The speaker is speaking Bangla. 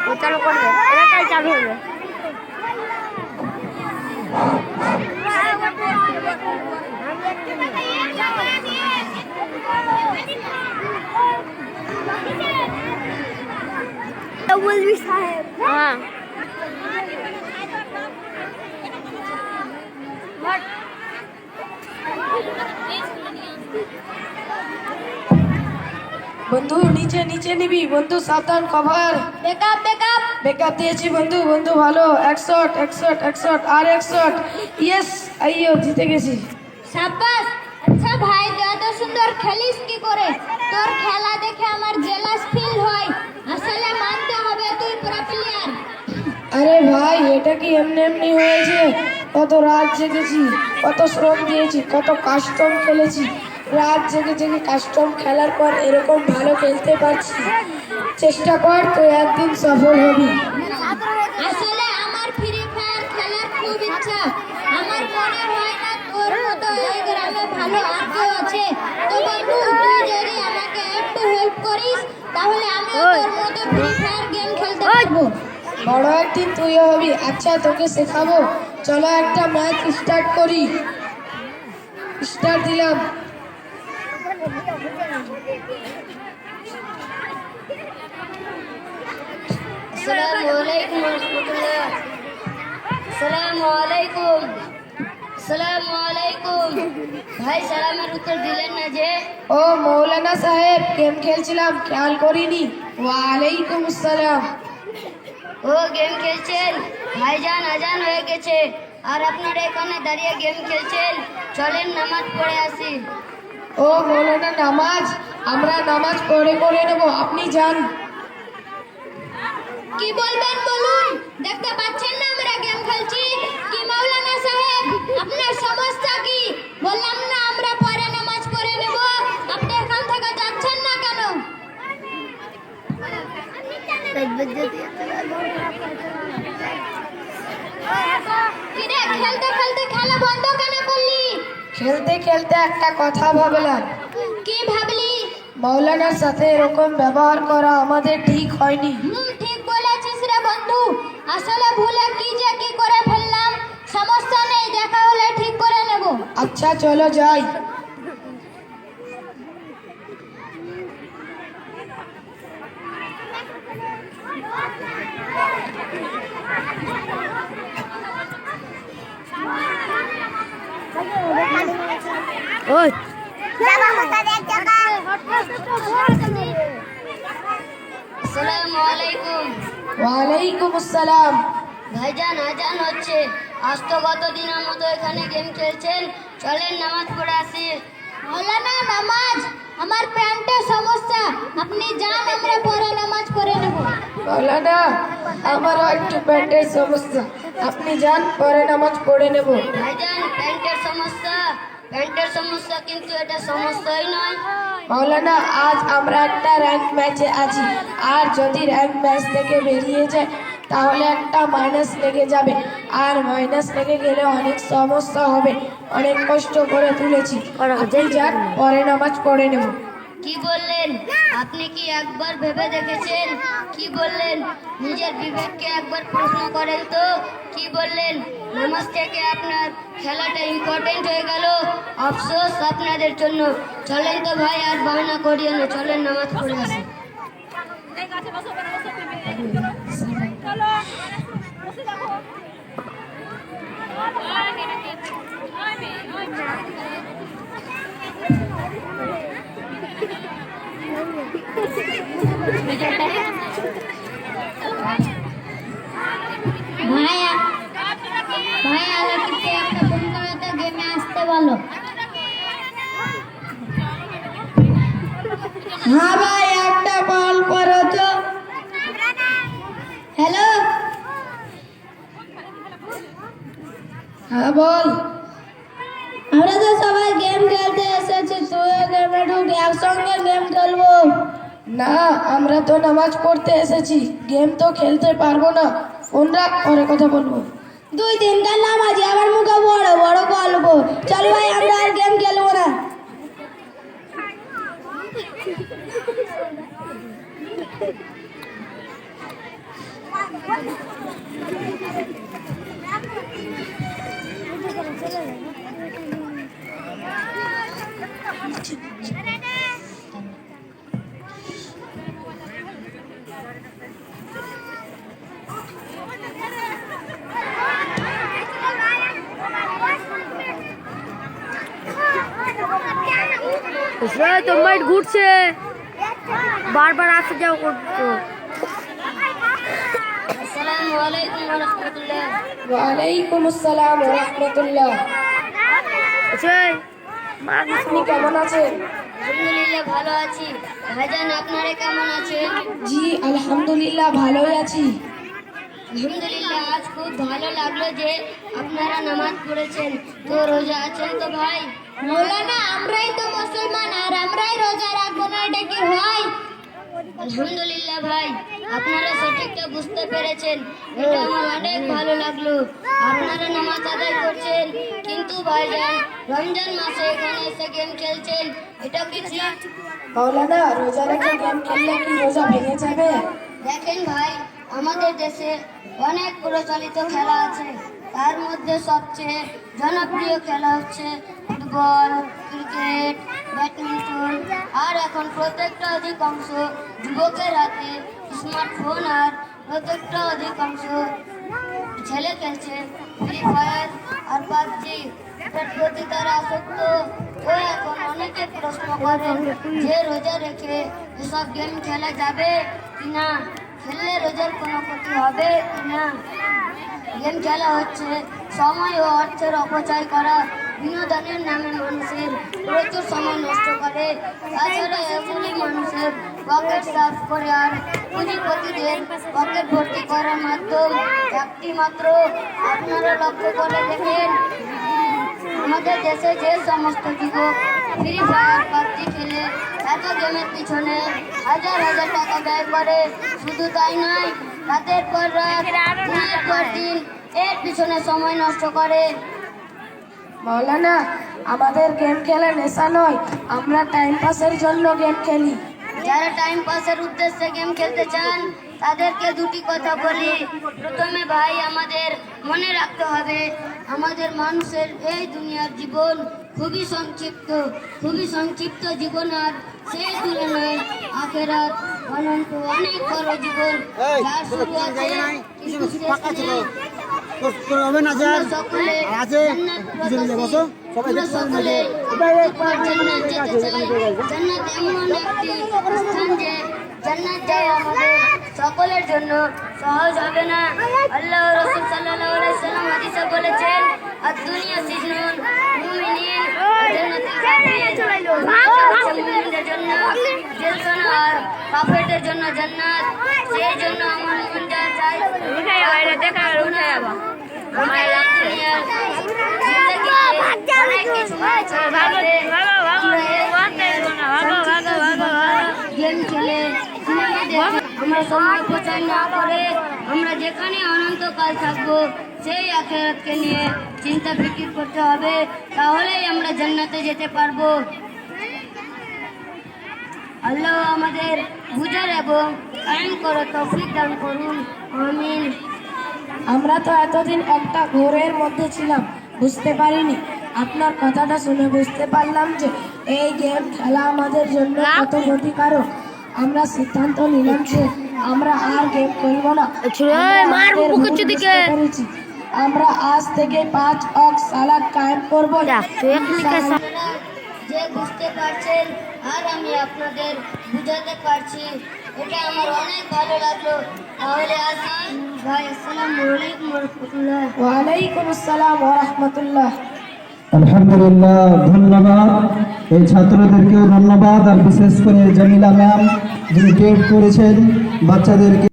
ও চালু করবে, এটাই চালু হবে। বলবি সাহেব? হ্যাঁ। বন্ধু নিচে নিচে নিবি বন্ধু, সাবধান, কভার। ব্যাকআপ ব্যাকআপ ব্যাকআপ দিয়েছি বন্ধু। বন্ধু ভালো, 1 শট 1 শট 1 শট আর 1 শট। ইয়েস, আইয়ো জিতে গেছি। সাব্বাস। আচ্ছা ভাই, তুই এত সুন্দর খেলিস কি করে? তোর খেলা দেখে আমার জেলাস ফিল হয়। আসলে মানতে হবে তুই প্রো প্লেয়ার। আরে ভাই, এটা কি এমনি এমনি হয়েছে? কত রাত জেগেছি, কত শ্রম দিয়েছি, কত কাস্টম খেলেছি। রাত জেগে জেগে কাস্টম খেলার পর এরকম ভালো খেলতে পারছি। চেষ্টা কর, তুই একদিন সফল হবি। আসলে আমার ফ্রি ফায়ার খেলার খুব ইচ্ছা। আমার মনে হয় না তোর মতো এই গ্রামে ভালো আর কেউ আছে। তো বন্ধু, তুই যদি আমাকে একটু হেল্প করিস তাহলে আমিও তোর মতো ফ্রি ফায়ার গেম খেলতে পারবো। বড় একদিন তুইও হবি। আচ্ছা, তোকে শেখাবো। চলো একটা ম্যাচ স্টার্ট করি। স্টার্ট দিলাম। আসসালামু আলাইকুম রাহমাতুল্লাহ। আসসালামু আলাইকুম। আসসালামু আলাইকুম। ভাই সালামের উত্তর দিলেন না যে? ও মৌলানা সাহেব, গেম খেলছিলাম, খেয়াল করিনি। ওয়ালাইকুম আসসালাম। ও গেম খেলছেন? ভাইজান আজান হয়ে গেছে আর আপনারা এখানে দাঁড়িয়ে গেম খেলছেন। চলেন নামাজ পড়ে আসি। ও মৌলানা, নামাজ? আমরা নামাজ পড়ে নেব, আপনি যান। কি বলবেন বলুন? দেখতে পাচ্ছেন না আমরা গেম খেলছি? কি মাওলানা সাহেব, আপনার সমস্যা কি? বললাম না আমরা পরে নামাজ পড়ে নেব। আপনি এখান থেকে যাচ্ছেন না কেন? কিরে, খেলতে খেলতে খেলা বন্ধ কেন করলি? খেলতে খেলতে একটা কথা ভাবলাম। কি ভাবলি? মৌলানার সাথে এরকম ব্যবহার করা আমাদের ঠিক হয়নি। ঠিক বলেছিস রে বন্ধু। আসলে ভুলে কি যে কি করে ফেললাম। সমস্যা নেই, দেখা হলে ঠিক করে নেব। আচ্ছা চলো যাই। ওই আসসালামু আলাইকুম। ওয়ালাইকুম আসসালাম। ভাইজান আজান হচ্ছে। আজ তো গত দিনের মতো এখানে গেম খেলছেন। চলেন নামাজ পড়ে আসি। মাওলানা, নামাজ? আমার প্যান্টের সমস্যা। আপনি যান, আমরা পরে নামাজ পড়ে নেব। মৌলানা, আমারও একটু প্যান্টের সমস্যা, আপনি যান, পরে নামাজ পড়ে নেব। ভাইজান প্যান্টের সমস্যা? প্যান্টের সমস্যা কিন্তু এটা সমস্যাই নয়। মৌলানা, আজ আমরা একটা র্যাঙ্ক ম্যাচে আছি, আর যদি র্যাঙ্ক ম্যাচ থেকে বেরিয়ে যায় তাহলে একটা মাইনাস লেগে যাবে, আর মাইনাস লেগে গেলে অনেক সমস্যা হবে। অনেক কষ্ট করে তুলেছি, আপনি যান, পরে নামাজ পড়ে নেব। কি বললেন? আপনি কি একবার ভেবে দেখেছেন? কি বললেন? নিজের বিবেককে একবার প্রশ্ন করেন তো। কি বললেন? নামাজ থেকে আপনার খেলাটা ইম্পর্টেন্ট হয়ে গেল। আফসোস আপনাদের জন্য। চলেন তো ভাই, আর বাহানা করিও না, চলেন নামাজ পড়ে আসি। ভাইয়া ভাইয়া আলাকিতে একটা ফোন করাতে গেমে আসতে বলো। হ্যাঁ ভাই, একটা কল করো তো। হ্যালো, হ্যাঁ বল। আমরা তো সবাই গেম খেলতে এসেছি, তুই গেমে ঢুক, একসঙ্গে গেম খেলবো। না, আমরা তো নামাজ পড়তে এসেছি, গেম তো খেলতে পারবো না। ফোন রাখ, পরে কথা বলবো। 2-3 নামাজি, আবার মুখে বড় বড় গল্প। চল ভাই, আমরা আর গেম খেলবো না। তো মাইট ঘুরছে বারবার আসা যাওয়া করতো। আসসালামু আলাইকুম ওয়া রাহমাতুল্লাহ। ওয়ালাইকুম আসসালাম ওয়া রাহমাতুল্লাহ। আপনি কেমন আছেন? আলহামদুলিল্লাহ ভালো আছি। ভাইজান আপনারা কেমন আছেন? জি আলহামদুলিল্লাহ ভালোই আছি। আলহামদুলিল্লাহ আজ খুব ভালো লাগলো যে আপনারা নামাজ পড়েছেন। তো রোজা আছেন তো ভাই? মৌলানা আমরাই তো মুসলমান আর আমরাই রোজা রাখবো না, এটা কি হয়? আলহামদুলিল্লাহ ভাই, আপনারা সঠিকটা বুঝতে পেরেছেন, এটা আমার অনেক ভালো লাগলো। আপনারা নামাজ আদায় করছেন, কিন্তু ভাইজান রমজান মাসে এখানে এসে গেম খেলছেন, এটা কি ঠিক? মাওলানা রোজা রেখে গেম খেললে কি রোজা ভেঙে যাবে? দেখেন ভাই, আমাদের দেশে অনেক প্রচলিত খেলা আছে, তার মধ্যে সবচেয়ে জনপ্রিয় খেলা হচ্ছে ফুটবল, ক্রিকেট, ব্যাডমিন্টন। আর এখন প্রত্যেকটা অধিকাংশ যুবকের হাতে স্মার্টফোন, আর প্রত্যেকটা অধিকাংশ ছেলে খেলছে ফ্রি ফায়ার আর পাবজি। এটার প্রতি তারা আসক্ত। ও এখন অনেকে প্রশ্ন করেন যে রোজা রেখে এসব গেম খেলা যাবে কিনা, খেললে রোজার কোনো ক্ষতি হবে কিনা। গেম খেলা হচ্ছে সময় ও অর্থের অপচয় করা, বিনোদনের নামে মানুষের প্রচুর সময় নষ্ট করে। তাছাড়া এগুলি মানুষের পকেট সাফ করে আর পুঁজিপতিদের পকেট ভর্তি করার মাধ্যম একটি মাত্র। আপনারা লক্ষ্য করে দেখেন, আমাদের দেশে যে সমস্ত যুবক ফ্রি ফায়ার পাবজি খেলে এত গেমের পিছনে হাজার হাজার টাকা ব্যয় করে, শুধু তাই নয়, রাতের পর রাত, দিনের পর দিন এর পিছনে সময় নষ্ট করে। মাওলানা আমাদের গেম খেলা নেশা নয়, আমরা টাইম পাসের জন্য গেম খেলি। যারা টাইম পাসের উদ্দেশ্যে গেম খেলতে চান তাদেরকে দুটি কথা বলি। প্রথমে ভাই, আমাদের মনে রাখতে হবে আমাদের মানুষের এই দুনিয়ার জীবন খুবই সংক্ষিপ্ত, খুবই সংক্ষিপ্ত জীবন, আর সেই তুলনায় আখেরাত অনন্ত অনেক বড় জীবন, যার শুরু আছে কিন্তু শেষ নেই। আমরা সকলে একবার জান্নাত যেতে চাই। জান্নাত এমন একটি স্থান যে জান্নাত যায় আমাদের সকলের জন্য সহজ হবে না। আল্লাহ রাসূল সাল্লাল্লাহু আলাইহি সাল্লাম হাদিসে বলেছেন, আদ-দুনিয়া সিজনুল মুমিনিন ওয়া জান্নাতুল কাফিরিন। মুমিনদের জন্য জেলখানা আর কাফেরদের জন্য জান্নাত। সেই জন্য আমার মুমিনরা চাই অনেক কিছু গেম খেলে সিনেমা দেখে আমরা সময় অপচয় না করে আমরা যেখানে অনন্তকাল থাকবো সেই আখিরাতকে নিয়ে চিন্তা ফিকির করতে হবে, তাহলেই আমরা জান্নাতে যেতে পারবো। আল্লাহ আমাদের বুঝার এবং কায়েম করার তৌফিক দান করুন, আমিন। আমরা তো এতদিন একটা ঘোরের মধ্যে ছিলাম, বুঝতে পারিনি। আপনার কথাটা শুনে বুঝতে পারলাম যে এই গেম খেলা আমাদের জন্য কত ক্ষতিকারক। আমরা সিদ্ধান্ত নিলাম যে আমরা আর গেম খেলবো না। আমরা বুঝতে পেরেছি। আমরা আজ থেকে 5 ওয়াক্ত সালাত কায়েম করবো। যে বুঝতে পারছেন আর আমি আপনাদের বুঝাতে পারছি, এটা আমার অনেক ভালো লাগলো। তাহলে আসি ভাই, আসসালামু আলাইকুম ওয়া রাহমাতুল্লাহ। ওয়ালাইকুম আসসালাম ওয়া রাহমাতুল্লাহ। আলহামদুলিল্লাহ, ধন্যবাদ। এই ছাত্রদেরকেও ধন্যবাদ, আর বিশেষ করে জামিলা ম্যাম যিনি টেট করেছেন বাচ্চাদেরকে।